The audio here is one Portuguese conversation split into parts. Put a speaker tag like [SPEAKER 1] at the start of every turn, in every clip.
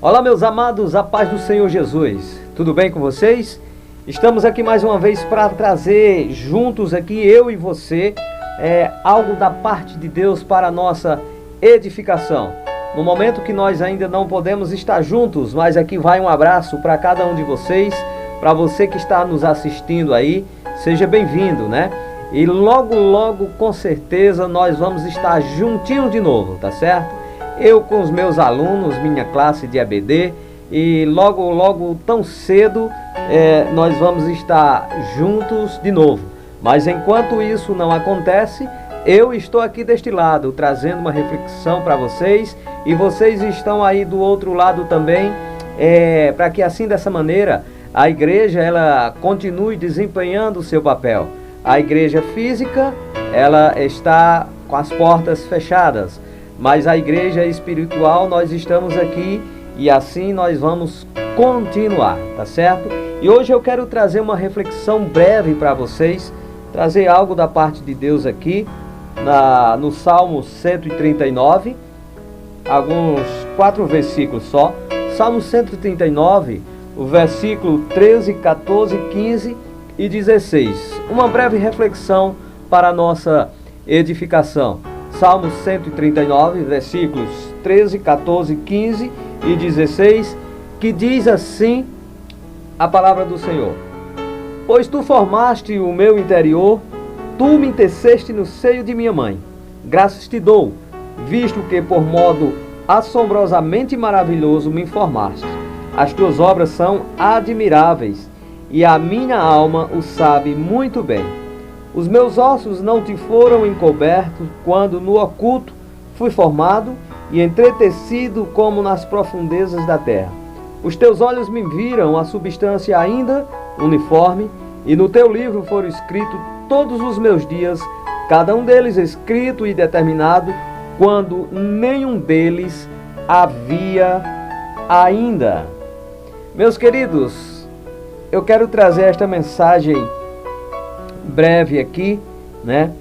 [SPEAKER 1] Olá, meus amados, a paz do Senhor Jesus. Tudo bem com vocês? Estamos aqui mais uma vez para trazer juntos aqui, eu e você, algo da parte de Deus para a nossa edificação. No momento que nós ainda não podemos estar juntos, mas aqui vai um abraço para cada um de vocês, para você que está nos assistindo aí, seja bem-vindo, né? E logo, logo, com certeza, nós vamos estar juntinho de novo, tá certo? Eu com os meus alunos, minha classe de EBD, e logo, logo, tão cedo, nós vamos estar juntos de novo. Mas enquanto isso não acontece, eu estou aqui deste lado, trazendo uma reflexão para vocês, e vocês estão aí do outro lado também, para que assim, dessa maneira, a igreja ela continue desempenhando o seu papel. A igreja física, ela está com as portas fechadas, mas a igreja espiritual, nós estamos aqui e assim nós vamos continuar, tá certo? E hoje eu quero trazer uma reflexão breve para vocês, trazer algo da parte de Deus aqui, no Salmo 139, alguns 4 versículos só. Salmo 139, o versículo 13, 14, 15 e 16. Uma breve reflexão para a nossa edificação. Salmo 139, versículos 13, 14, 15 e 16, que diz assim a palavra do Senhor: Pois tu formaste o meu interior, tu me teceste no seio de minha mãe. Graças te dou, visto que por modo assombrosamente maravilhoso me formaste. As tuas obras são admiráveis, e a minha alma o sabe muito bem. Os meus ossos não te foram encobertos quando no oculto fui formado e entretecido como nas profundezas da terra. Os teus olhos me viram a substância ainda uniforme, e no teu livro foram escritos todos os meus dias, cada um deles escrito e determinado, quando nenhum deles havia ainda. Meus queridos, eu quero trazer esta mensagem breve aqui, né?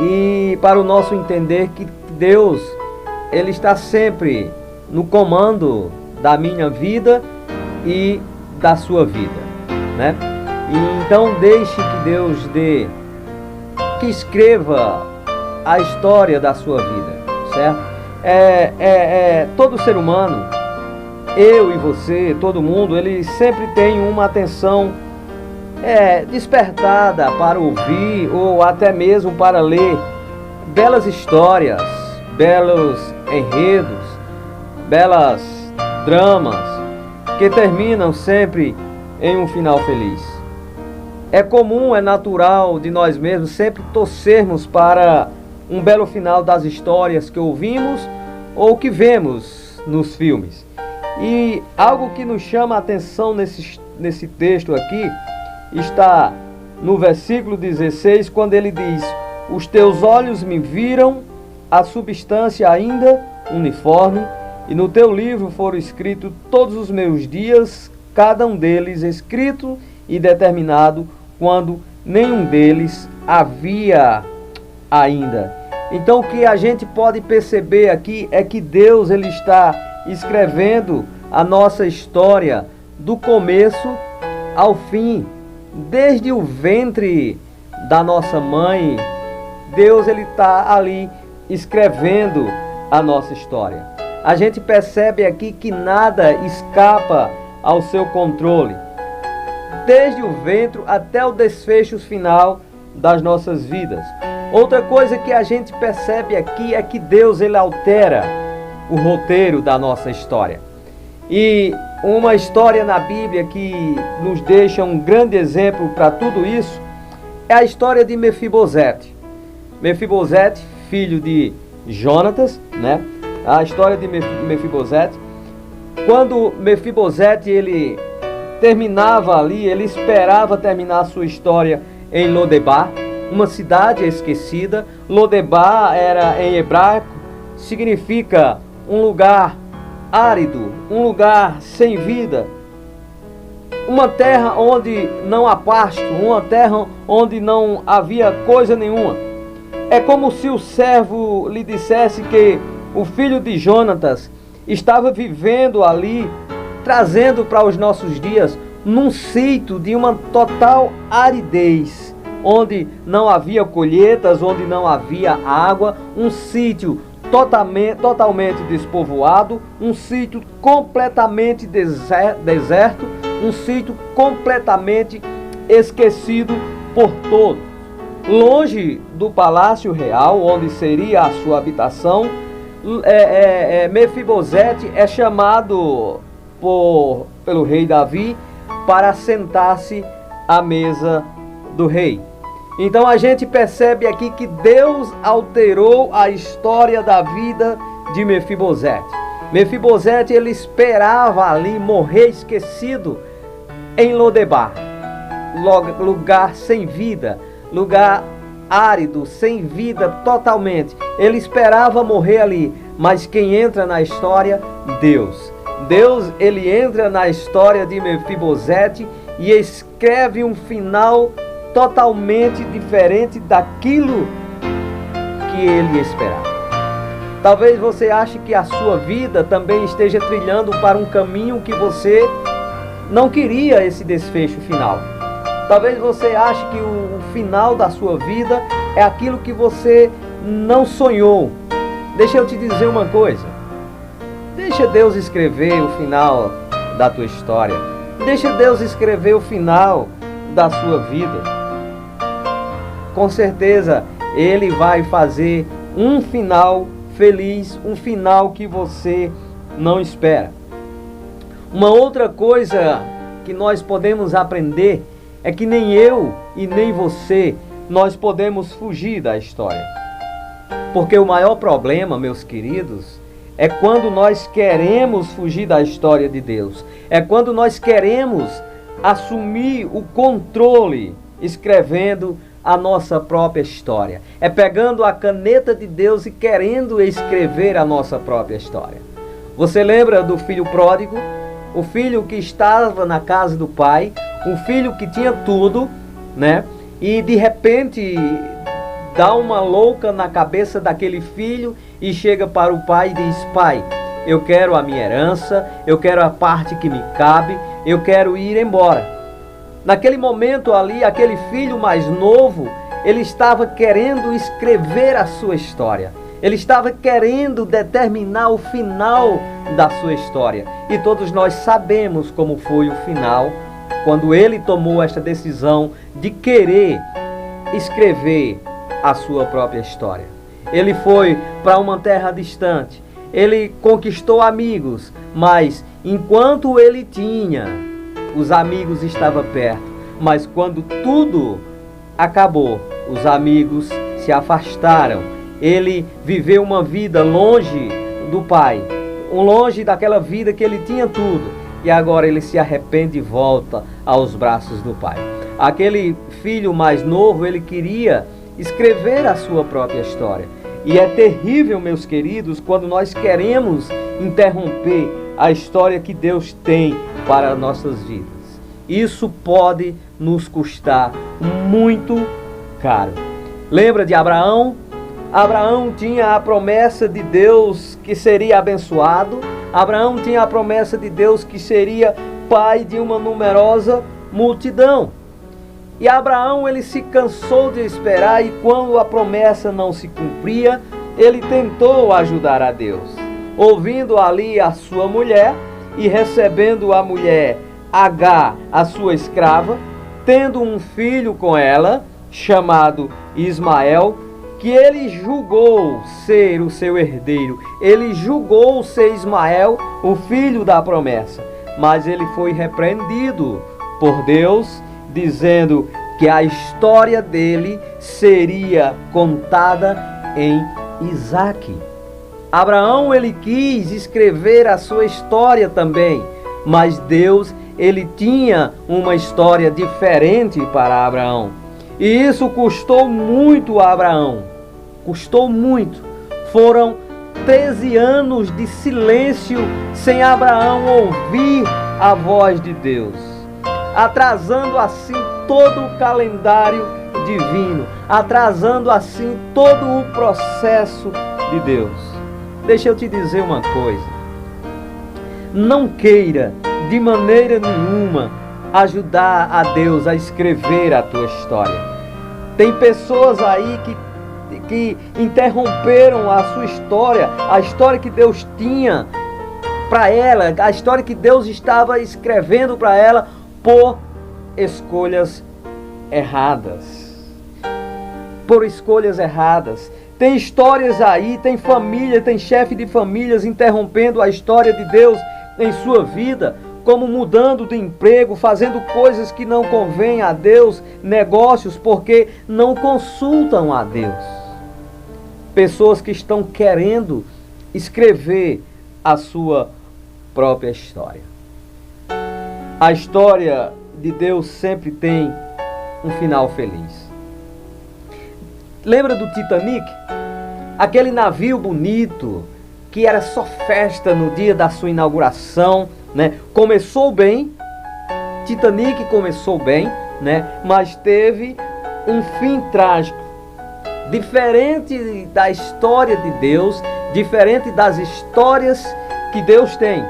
[SPEAKER 1] E para o nosso entender que Deus, Ele está sempre no comando da minha vida e da sua vida, né? E então deixe que Deus que escreva a história da sua vida, certo? Todo ser humano, eu e você, todo mundo, ele sempre tem uma atenção despertada para ouvir ou até mesmo para ler belas histórias, belos enredos, belas dramas que terminam sempre em um final feliz. É comum, é natural de nós mesmos sempre torcermos para um belo final das histórias que ouvimos ou que vemos nos filmes. E algo que nos chama a atenção nesse texto aqui está no versículo 16, quando ele diz: Os teus olhos me viram a substância ainda uniforme, e no teu livro foram escritos todos os meus dias, cada um deles escrito e determinado, quando nenhum deles havia ainda. Então o que a gente pode perceber aqui é que Deus ele está escrevendo a nossa história do começo ao fim. Desde o ventre da nossa mãe, Deus ele está ali escrevendo a nossa história. A gente percebe aqui que nada escapa ao seu controle, desde o ventre até o desfecho final das nossas vidas. Outra coisa que a gente percebe aqui é que Deus ele altera o roteiro da nossa história. E uma história na Bíblia que nos deixa um grande exemplo para tudo isso é a história de Mefibosete. Mefibosete, filho de Jonatas, né? A história de Mefibosete. Quando Mefibosete ele terminava ali, ele esperava terminar a sua história em Lodebar, uma cidade esquecida. Lodebar era em hebraico, significa um lugar árido, um lugar sem vida, uma terra onde não há pasto, uma terra onde não havia coisa nenhuma. É como se o servo lhe dissesse que o filho de Jonatas estava vivendo ali, trazendo para os nossos dias, num sítio de uma total aridez, onde não havia colheitas, onde não havia água, um sítio totalmente despovoado, um sítio completamente deserto, um sítio completamente esquecido por todos. Longe do palácio real, onde seria a sua habitação, Mefibosete é chamado pelo rei Davi para sentar-se à mesa do rei. Então a gente percebe aqui que Deus alterou a história da vida de Mefibosete. Mefibosete, ele esperava ali morrer esquecido em Lodebar, lugar sem vida, lugar árido, sem vida totalmente. Ele esperava morrer ali, mas quem entra na história? Deus. Deus, ele entra na história de Mefibosete e escreve um final totalmente diferente daquilo que ele esperava. Talvez você ache que a sua vida também esteja trilhando para um caminho que você não queria esse desfecho final. Talvez você ache que o final da sua vida é aquilo que você não sonhou. Deixa eu te dizer uma coisa. Deixa Deus escrever o final da tua história. Deixa Deus escrever o final da sua vida. Com certeza, Ele vai fazer um final feliz, um final que você não espera. Uma outra coisa que nós podemos aprender é que nem eu e nem você, nós podemos fugir da história. Porque o maior problema, meus queridos, é quando nós queremos fugir da história de Deus. É quando nós queremos assumir o controle, escrevendo a nossa própria história. É pegando a caneta de Deus e querendo escrever a nossa própria história. Você lembra do filho pródigo? O filho que estava na casa do pai, um filho que tinha tudo, né? E de repente dá uma louca na cabeça daquele filho e chega para o pai e diz: pai, eu quero a minha herança, eu quero a parte que me cabe, eu quero ir embora. Naquele momento ali, aquele filho mais novo, ele estava querendo escrever a sua história. Ele estava querendo determinar o final da sua história. E todos nós sabemos como foi o final, quando ele tomou esta decisão de querer escrever a sua própria história. Ele foi para uma terra distante. Ele conquistou amigos, mas enquanto ele tinha, os amigos estavam perto. Mas quando tudo acabou, os amigos se afastaram. Ele viveu uma vida longe do pai, longe daquela vida que ele tinha tudo. E agora ele se arrepende e volta aos braços do pai. Aquele filho mais novo, ele queria escrever a sua própria história. E é terrível, meus queridos, quando nós queremos interromper a história que Deus tem para nossas vidas. Isso pode nos custar muito caro. Lembra de Abraão? Abraão tinha a promessa de Deus que seria abençoado. Abraão tinha a promessa de Deus que seria pai de uma numerosa multidão. E Abraão, ele se cansou de esperar, e quando a promessa não se cumpria, ele tentou ajudar a Deus. Ouvindo ali a sua mulher e recebendo a mulher Agar, a sua escrava, tendo um filho com ela, chamado Ismael, que ele julgou ser o seu herdeiro. Ele julgou ser Ismael, o filho da promessa. Mas ele foi repreendido por Deus, dizendo que a história dele seria contada em Isaque. Abraão, ele quis escrever a sua história também, mas Deus, ele tinha uma história diferente para Abraão. E isso custou muito a Abraão. Custou muito. Foram 13 anos de silêncio sem Abraão ouvir a voz de Deus, atrasando assim todo o calendário divino, atrasando assim todo o processo de Deus. Deixa eu te dizer uma coisa. não queira de maneira nenhuma ajudar a Deus a escrever a tua história. Tem pessoas aí que interromperam a sua história, a história que Deus tinha para ela, a história que Deus estava escrevendo para ela, por escolhas erradas. Por escolhas erradas. Tem histórias aí, tem família, tem chefe de famílias interrompendo a história de Deus em sua vida, como mudando de emprego, fazendo coisas que não convêm a Deus, negócios, porque não consultam a Deus. Pessoas que estão querendo escrever a sua própria história. A história de Deus sempre tem um final feliz. Lembra do Titanic? Aquele navio bonito, que era só festa no dia da sua inauguração, né? Começou bem, Titanic começou bem, né? Mas teve um fim trágico. Diferente da história de Deus, diferente das histórias que Deus tem.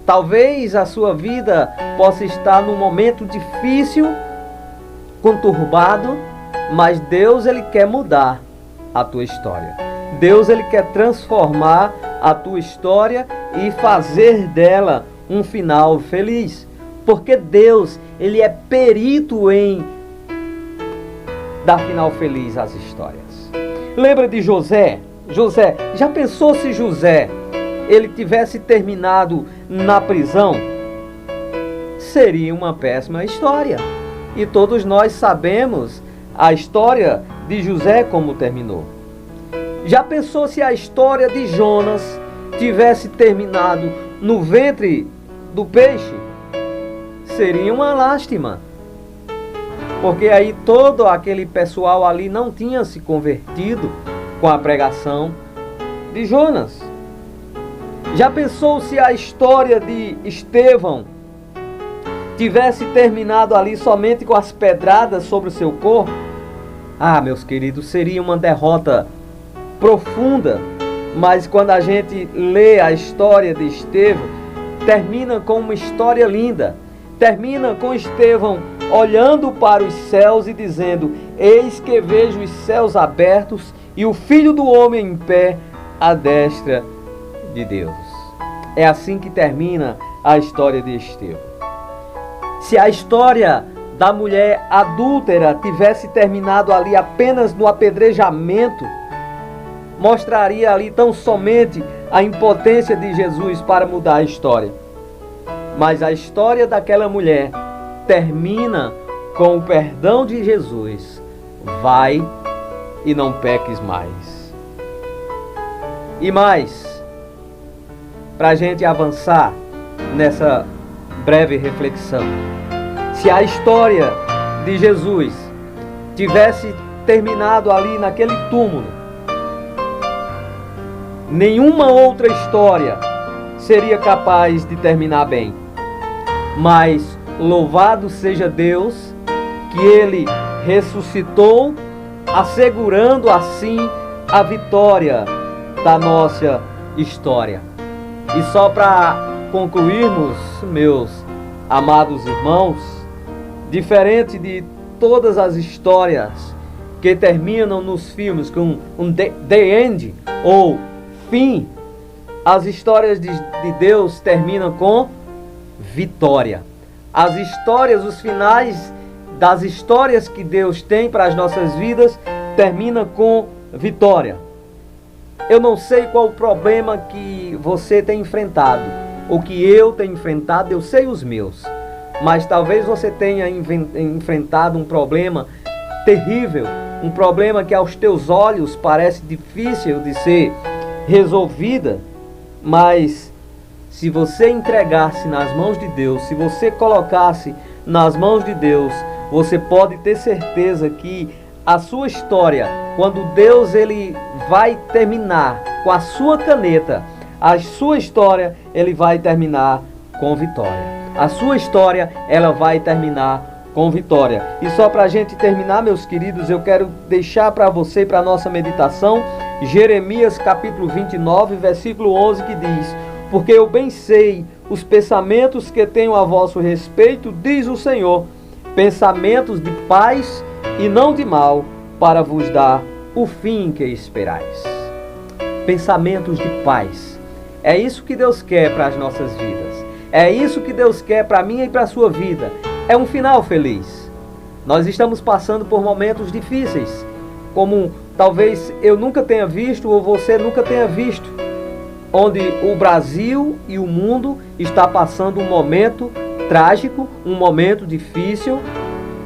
[SPEAKER 1] Talvez a sua vida possa estar num momento difícil, conturbado, mas Deus, Ele quer mudar a tua história. Deus, Ele quer transformar a tua história e fazer dela um final feliz. Porque Deus, Ele é perito em dar final feliz às histórias. Lembra de José? José, já pensou se José, ele tivesse terminado na prisão? Seria uma péssima história. E todos nós sabemos a história de José como terminou. Já pensou se a história de Jonas tivesse terminado no ventre do peixe? Seria uma lástima. Porque aí todo aquele pessoal ali não tinha se convertido com a pregação de Jonas. Já pensou se a história de Estevão tivesse terminado ali somente com as pedradas sobre o seu corpo? Ah, meus queridos, seria uma derrota profunda. Mas quando a gente lê a história de Estevão, termina com uma história linda. Termina com Estevão olhando para os céus e dizendo: eis que vejo os céus abertos e o Filho do Homem em pé à destra de Deus. É assim que termina a história de Estevão. Se a história da mulher adúltera tivesse terminado ali apenas no apedrejamento, mostraria ali tão somente a impotência de Jesus para mudar a história. Mas a história daquela mulher termina com o perdão de Jesus. Vai e não peques mais. E mais, para a gente avançar nessa breve reflexão, se a história de Jesus tivesse terminado ali naquele túmulo, nenhuma outra história seria capaz de terminar bem. Mas louvado seja Deus que Ele ressuscitou, assegurando assim a vitória da nossa história. E só para concluirmos, meus amados irmãos, diferente de todas as histórias que terminam nos filmes com um the end ou fim, as histórias de Deus terminam com vitória. As histórias, os finais das histórias que Deus tem para as nossas vidas termina com vitória. Eu não sei qual o problema que você tem enfrentado, o que eu tenho enfrentado, eu sei os meus. Mas talvez você tenha enfrentado um problema terrível, um problema que aos teus olhos parece difícil de ser resolvida, mas se você entregasse nas mãos de Deus, se você colocasse nas mãos de Deus, você pode ter certeza que a sua história, quando Deus ele vai terminar com a sua caneta, a sua história ele vai terminar com vitória. A sua história ela vai terminar com vitória. E só para a gente terminar, meus queridos, eu quero deixar para você, para a nossa meditação, Jeremias capítulo 29, versículo 11, que diz: porque eu bem sei os pensamentos que tenho a vosso respeito, diz o Senhor, pensamentos de paz e não de mal, para vos dar o fim que esperais. Pensamentos de paz. É isso que Deus quer para as nossas vidas. É isso que Deus quer para a minha e para a sua vida. É um final feliz. Nós estamos passando por momentos difíceis, como talvez eu nunca tenha visto ou você nunca tenha visto, onde o Brasil e o mundo está passando um momento trágico, um momento difícil,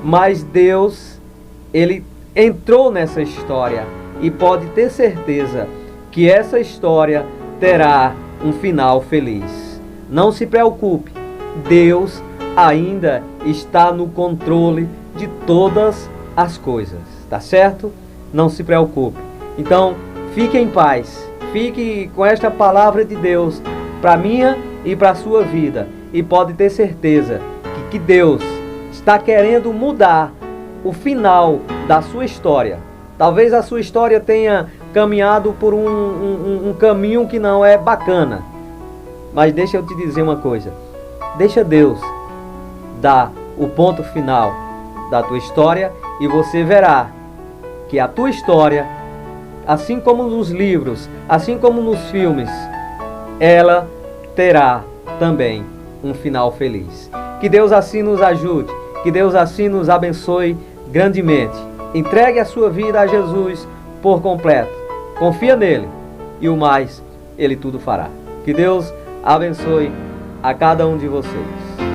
[SPEAKER 1] mas Deus, Ele entrou nessa história e pode ter certeza que essa história terá um final feliz. Não se preocupe, Deus ainda está no controle de todas as coisas, tá certo? Não se preocupe. Então, fique em paz, fique com esta palavra de Deus para minha e para a sua vida, e pode ter certeza que Deus está querendo mudar o final da sua história. Talvez a sua história tenha caminhado por um caminho que não é bacana, mas deixa eu te dizer uma coisa, deixa Deus dar o ponto final da tua história e você verá que a tua história, assim como nos livros, assim como nos filmes, ela terá também um final feliz. Que Deus assim nos ajude, que Deus assim nos abençoe grandemente. Entregue a sua vida a Jesus por completo. Confia nele e o mais Ele tudo fará. Que Deus abençoe a cada um de vocês.